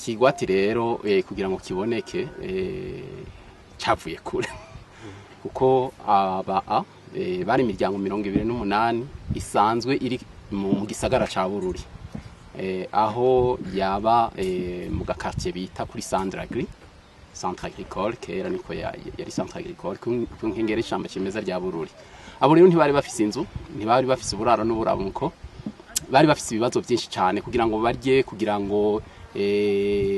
ikigwati rero kugira ngo kiboneke cavuye kure kuko bari imiryango 28 isanzwe iri mu gisagara ca Bururi aho yaba mu gakartier bita kuri Centre Agricole kera niko yari Centre Agricole ku nkengera ishamba cimeza rya Bururi. Abo rero ntibari bafise inzu, ntibari bafise uburaro n'uburamuko, bari bafise ibibazo byinshi cyane kugira ngo barye, kugira ngo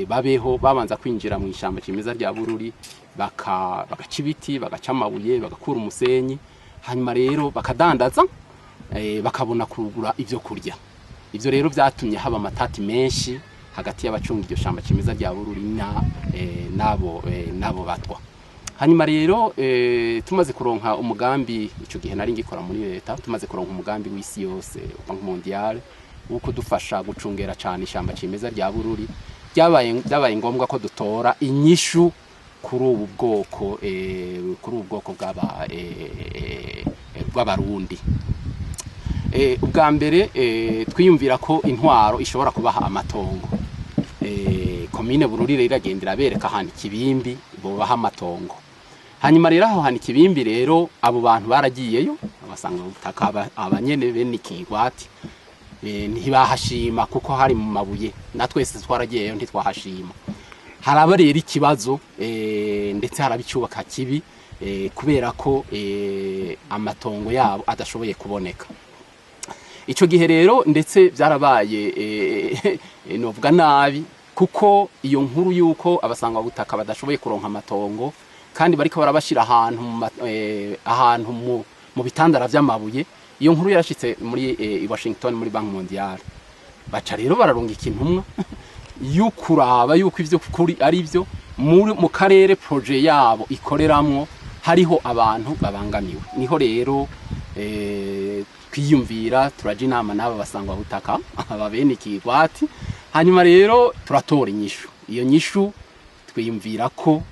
babeho, babanza kwinjira mu ishamba cimeza rya Bururi bagaca ibiti, bagaca amabuye, bagakura umusenyi, hanyuma rero bakadandaza bakabona kurugura ivyo kurya. Ivyo rero byatumye haba amatati menshi hagati y'abacunga iryo shamba cimeza rya Bururi nabo batwa. Hanyuma rero tumaze kuronka umugambi, ico gihe nari ngikora muri leta, tumaze kuronka umugambi w'isi yose Banki Mondiale uko dufasha gucungera cyane ishamba cimeza rya Bururi, byabaye ngombwa ko dutora inyishu kuri ubu bwoko bw'abarundi. Ubwa mbere twiyumvira ko intwaro ishobora kubaha amatongo. Komine Bururi rero iragendera bereka ahantu Kibimbi bobaha amatongo. Hanyuma rero aho hantu Kibimbi rero abo bantu baragiyeyo abasanga ubutaka abanyene bene ikigwati ntibahashima kuko hari mu mabuye, natwese twaragiyeyo ntitwahashima. Haraba rero ikibazo ndetse harabicubaka kibi kubera ko amatongo yabo adashoboye kuboneka. Ico gihe rero ndetse byarabaye novuga nabi kuko iyo nkuru yuko abasanga butaka badashoboye kuronka amatongo kandi bariko barabashira ahantu mu bitandara vy'amabuye, iyo nkuru yarashitse muri Washington muri Banki Mondiale. Baca rero bararunga ikintumwa yukuraba yuko ivyo kuri ari byo mu karere projet yabo ikoreramwo hariho abantu babangamiwe. Niho rero twiyumvira turaje inama n'aba basangwa butaka ababene ikigwati, hanyuma rero turatora inyishu. Iyo nyishu twiyumvira ko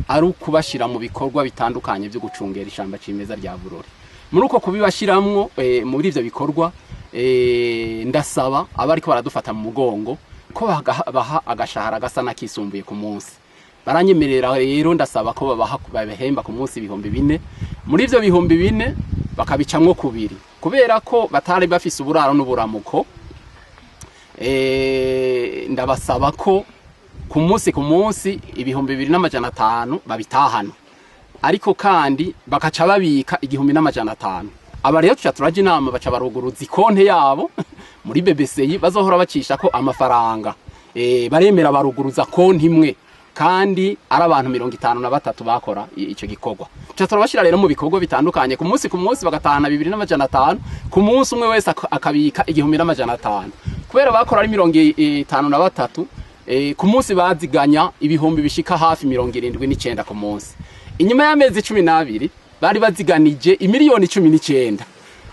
ari ukubashira mu bikorwa bitandukanye byo gucungera ishamba cimeza rya Bururi. Muri uko kubibashiramwo muri ivyo bikorwa ndasaba abariko baradufata mu mugongo ko baha agashahara gasa nakisumbuye ku munsi. Baranyemerera rero ndasaba ko babahemba ku munsi 4,000. Muri ivyo 4,000 bakabicamwo kubiri kubera ko batari bafise uburaro n'uburamuko. Ndabasaba ko ku munsi 2,500 babitahana, ariko kandi bakaca babika 1,500. Aba rero turaje inama baca baruguruza ikonte yabo muri BBCI bazohora bacisha ko amafaranga. Baremera baruguruza konti imwe kandi ari abantu 53 bakora ico gikorwa. Turabashira rero mu bikorwa bitandukanye, ku munsi bagatahana 2,500, ku munsi umwe wese akabika 1,500. Kubera bakora ari 53, ku munsi baziganya ibihumbi bishika hafi 79 ku munsi. Inyuma y'amezi 12 bari baziganije imiliyoni 19.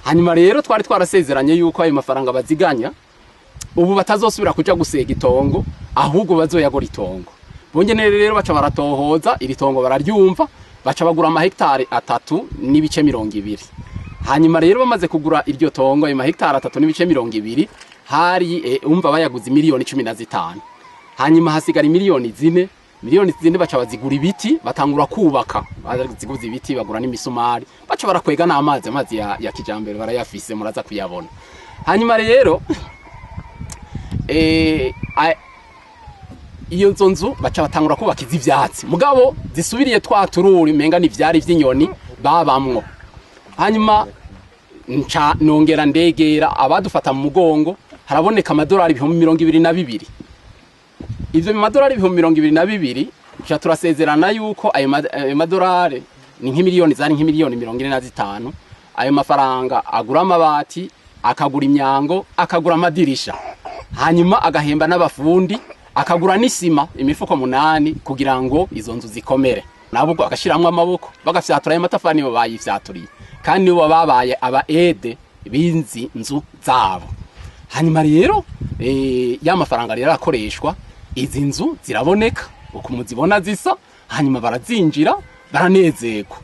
Hanyuma rero twari twarasezeranye yuko ayo mafaranga baziganya ubu batazosubira kuja gusega itongo, ahubwo bazoyagora itongo. Bongene rero baca baratohoza iri tongo bararyumva, baca bagura amahektare 3 n'ibice 20. Hanyuma rero bamaze kugura iryo tongo ayo mahektare 3 n'ibice 20 hari umva bayaguze miliyoni 15. Hanyuma hasigara miliyoni 4. Miliyoni 4 baca bazigura ibiti, batangura kubaka. Baziguze ibiti bagura n'imisumari, baca barakwega n'amazi ya kijambere barayafise muraza kuyabona. Hanyuma rero iyo nzu baca batangura kubaka ivyatsi mugabo zisubiriye twatururi menga n'ivyari vy'inyoni babamwo. Hanyuma nca nongera ndegera abadufata mu mugongo, haraboneka amadolari 22,000. Ivyo madolari 22,000 cya turasezerana yuko ayo madolari ni nk'imiliyoni zari nk'imiliyoni 45. Ayo mafaranga agura amabati, akagura imyango, akagura amadirisha, hanyuma agahemba n'abafundi, akagura n'isima imifuko 8 kugira ngo izo nzu zikomere. Nabo agashiramwe amaboko bagafyatura ayo matafani bo bayifyaturiye, kandi bo babaye aba aide binzi nzu zabo. Hanyuma rero ya mafaranga rero akoreshwa, izi nzu ziraboneka uko muzibona zisa, hanyuma barazinjira baranezerwa.